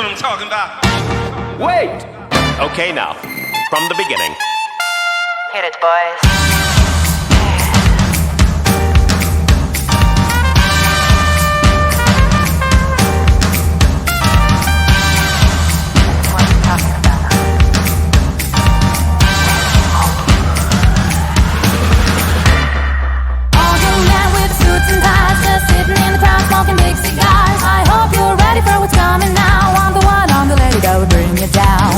what I'm talking about. Wait! Okay, now, from the beginning. Hit it, boys. Smoking big cigars. I hope you're ready for what's coming now. I'm the one on the lady that would bring you down.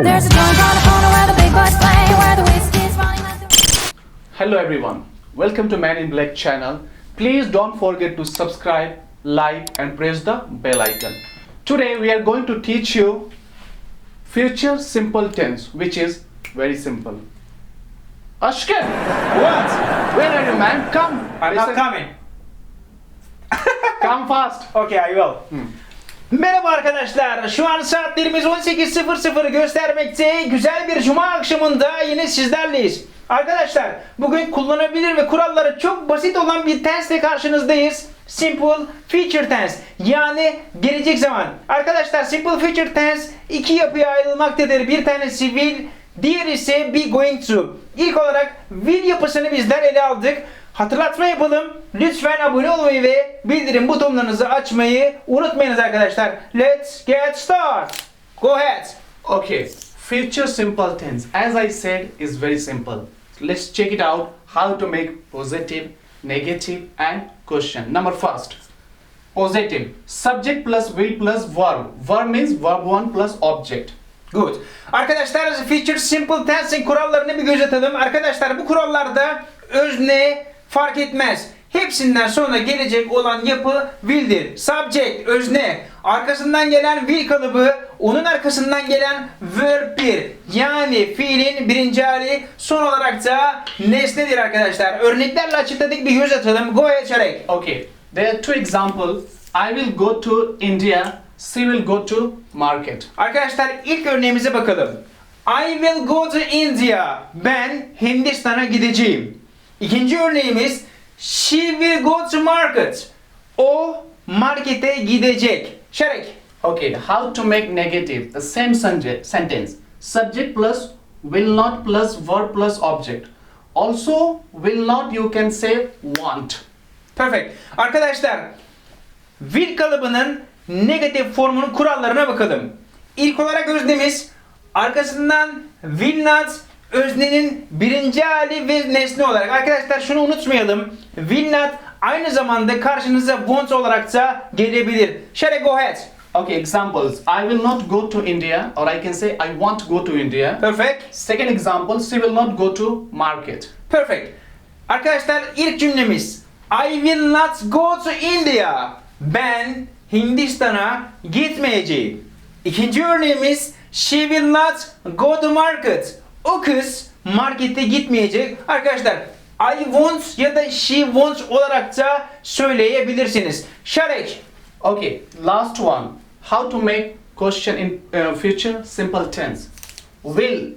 There's a joint on the corner where the big boys play, where the whiskey's running like the... Hello everyone, welcome to Man in Black channel. Please don't forget to subscribe, like and press the bell icon. Today we are going to teach you future simple tense, which is very simple. Ashkan! What? Where are you, man? Come! I'm not Listen. coming. Come fast! Okay, I will. Merhaba arkadaşlar. Şu an saatlerimiz 18.00'ı göstermekte. Güzel bir cuma akşamında yine sizlerleyiz. Arkadaşlar, bugün kullanabilir ve kuralları çok basit olan bir tensle karşınızdayız. Simple Future Tense, yani gelecek zaman. Arkadaşlar, Simple Future Tense iki yapıya ayrılmaktadır. Bir tanesi will, diğeri ise be going to. İlk olarak will yapısını bizler ele aldık. Hatırlatma yapalım. Lütfen abone olmayı ve bildirim butonlarınızı açmayı unutmayınız arkadaşlar. Let's get started. Go ahead. Okay, future simple tense, as I said, is very simple. Let's check it out how to make positive, negative and question. Number first, positive. Subject plus will plus verb. Verb means verb 1 plus object. Good. Arkadaşlar, Future Simple Tense'in kurallarını bir göz atalım. Arkadaşlar, bu kurallarda özne fark etmez. Hepsinden sonra gelecek olan yapı will'dir. Subject, özne. Arkasından gelen will kalıbı, onun arkasından gelen verb 1. Yani fiilin birinci hali, son olarak da nesnedir arkadaşlar. Örneklerle açıkladık, bir göz atalım. Go ahead, Şarek. Okay, there are two examples. I will go to India. She will go to market. Arkadaşlar, ilk örneğimize bakalım. I will go to India. Ben Hindistan'a gideceğim. İkinci örneğimiz she will go to market. O markete gidecek. Şarek. Okay, how to make negative? The same sentence. Subject plus will not plus verb plus object. Also, will not you can say want. Perfect. Arkadaşlar, will kalıbının negatif formunun kurallarına bakalım. İlk olarak öznemiz, arkasından will not, öznenin birinci hali ve nesne olarak. Arkadaşlar, şunu unutmayalım. Will not aynı zamanda karşınıza want olarak da gelebilir. Shall I go ahead? Okay, examples. I will not go to India, or I can say I want to go to India. Perfect. Second example, she will not go to market. Perfect. Arkadaşlar, ilk cümlemiz I will not go to India. Ben Hindistan'a gitmeyeceğim. İkinci örneğimiz she will not go to market. O kız markete gitmeyecek. Arkadaşlar, I want ya da she wants olarak da söyleyebilirsiniz. Şarek. Okay, last one. How to make question in future simple tense. Will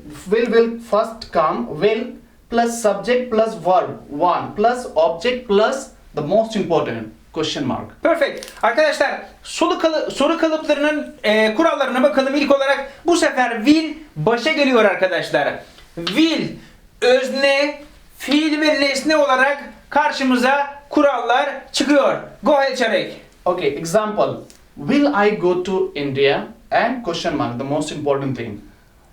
first come. Will plus subject plus verb 1 plus object plus the most important question mark. Perfect. Arkadaşlar, soru kalıplarının kurallarına bakalım. İlk olarak bu sefer will başa geliyor arkadaşlar. Will, özne, fiil ve nesne olarak karşımıza kurallar çıkıyor. Go ahead, Şarek. Okay, example. Will I go to India? And question mark, the most important thing.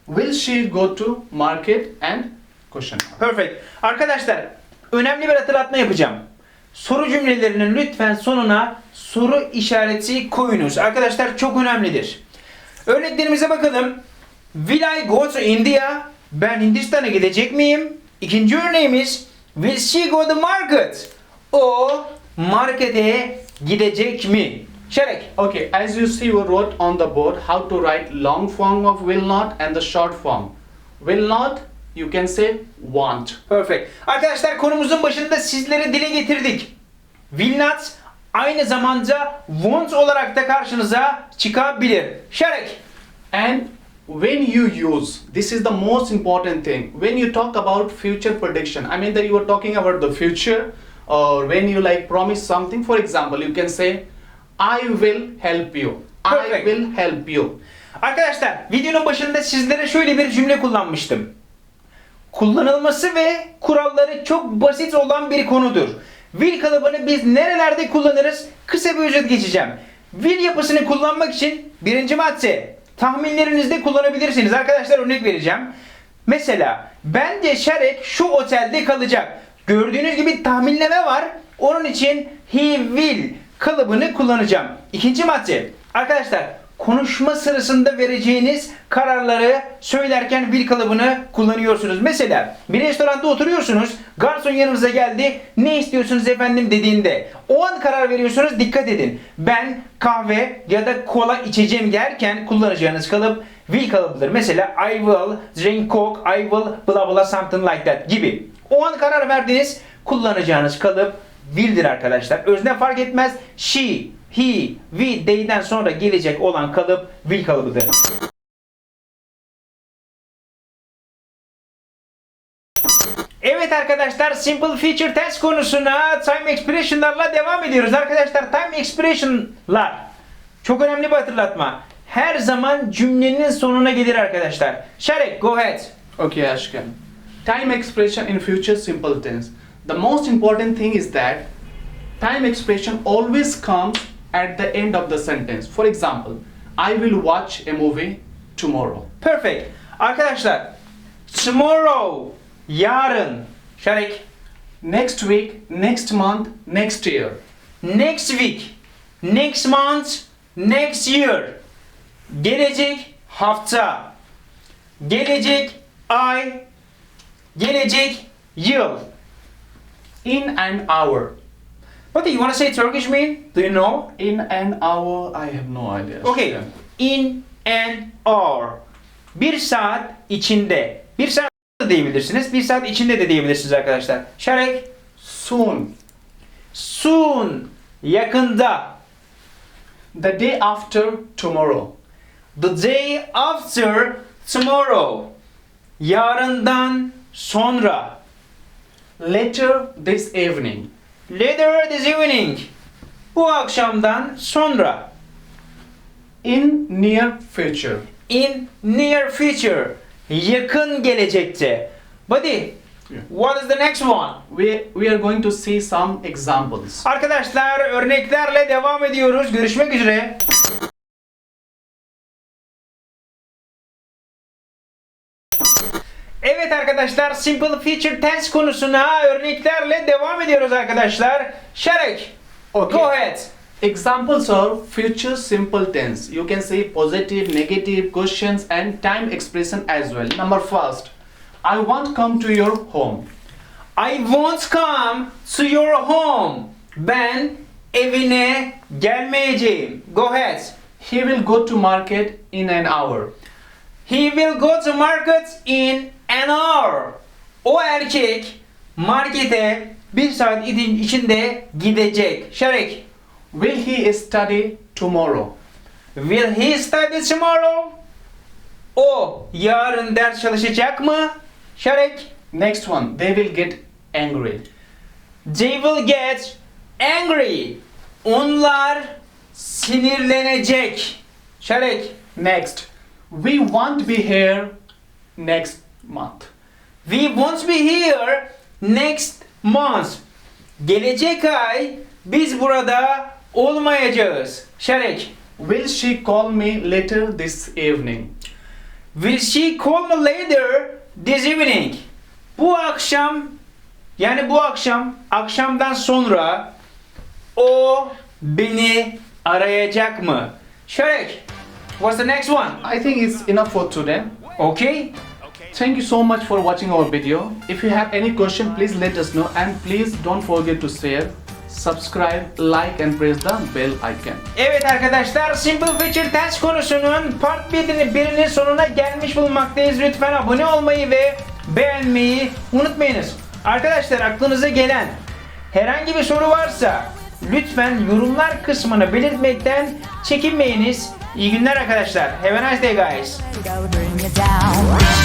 Will she go to market? And question mark. Perfect. Arkadaşlar, önemli bir hatırlatma yapacağım. Soru cümlelerinin lütfen sonuna soru işareti koyunuz. Arkadaşlar, çok önemlidir. Örneklerimize bakalım. Will I go to India? Ben Hindistan'a gidecek miyim? İkinci örneğimiz will she go to market? O markete gidecek mi? Şerek. Okay, as you see, we wrote on the board how to write long form of will not and the short form. Will not, you can say want. Perfect. Arkadaşlar, konumuzun başında sizlere dile getirdik. Will not aynı zamanda want olarak da karşınıza çıkabilir. Şerek. And when you use, this is the most important thing. When you talk about future prediction, I mean that you are talking about the future, or when you like promise something. For example, you can say, I will help you. I Perfect. will help you. Arkadaşlar videonun başında sizlere şöyle bir cümle kullanmıştım. Kullanılması ve kuralları çok basit olan bir konudur. Will kalıbını biz nerelerde kullanırız? Kısa bir özet geçeceğim. Will yapısını kullanmak için birinci madde tahminlerinizde kullanabilirsiniz. Arkadaşlar örnek vereceğim. Mesela bence Şarek şu otelde kalacak. Gördüğünüz gibi tahminleme var. Onun için he will kalıbını kullanacağım. İkinci madde. Arkadaşlar konuşma sırasında vereceğiniz kararları söylerken will kalıbını kullanıyorsunuz. Mesela bir restoranda oturuyorsunuz. Garson yanınıza geldi. Ne istiyorsunuz efendim dediğinde o an karar veriyorsunuz. Dikkat edin. Ben kahve ya da kola içeceğim derken kullanacağınız kalıp will kalıbıdır. Mesela I will drink coke, I will blah blah something like that gibi. O an karar verdiniz. Kullanacağınız kalıp will'dir arkadaşlar. Özne fark etmez. She, he, we, they'den sonra gelecek olan kalıp will kalıbıdır. Evet arkadaşlar, simple future tense konusuna time expression'larla devam ediyoruz. Arkadaşlar time expression'lar çok önemli bir hatırlatma. Her zaman cümlenin sonuna gelir arkadaşlar. Şarek, go ahead. Okay, Ashkan. Time expression in future simple tense. The most important thing is that time expression always comes at the end of the sentence. For example, I will watch a movie tomorrow. Perfect. Arkadaşlar, tomorrow, yarın. Şarek. Next week, next month, next year. Next week, next month, next year. Gelecek hafta. Gelecek ay. Gelecek yıl. In an hour. What do you want to say Turkish mean? Do you know? In an hour, I have no idea. Okay. In an hour. Bir saat içinde. Bir saat da diyebilirsiniz. Bir saat içinde de diyebilirsiniz arkadaşlar. Şarek. Soon. Soon. Yakında. The day after tomorrow. The day after tomorrow. Yarından sonra. Later this evening. Later this evening. Bu akşamdan sonra. In near future. In near future. Yakın gelecekte. Buddy, what is the next one? We are going to see some examples. Arkadaşlar örneklerle devam ediyoruz. Görüşmek üzere. Evet arkadaşlar, simple future tense konusuna örneklerle devam ediyoruz arkadaşlar. Şarek, Okay. go ahead. Examples of future simple tense. You can say positive, negative, questions and time expression as well. Number first, I won't come to your home. I won't come to your home. Ben evine gelmeyeceğim. Go ahead. He will go to market in an hour. He will go to market in an hour. O erkek markete bir saat içinde gidecek. Şarek. Will he study tomorrow? Will he study tomorrow? O yarın ders çalışacak mı? Şarek. Next one, they will get angry. They will get angry. Onlar sinirlenecek. Şarek. Next, we won't be here next month. We won't be here next month. Gelecek ay biz burada olmayacağız. Şarek. Will she call me later this evening? Will she call me later this evening? Bu akşam, yani bu akşamdan sonra o beni arayacak mı? Şarek. What's the next one? I think it's enough for today. Okay. Thank you so much for watching our video. If you have any question, please let us know and please don't forget to share, subscribe, like and press the bell icon. Evet arkadaşlar, Simple Future Tense konusunun part 1'inin sonuna gelmiş bulunmaktayız. Lütfen abone olmayı ve beğenmeyi unutmayınız. Arkadaşlar aklınıza gelen herhangi bir soru varsa lütfen yorumlar kısmına belirtmekten çekinmeyiniz. İyi günler arkadaşlar. Have a nice day guys. Let it go, bring it down.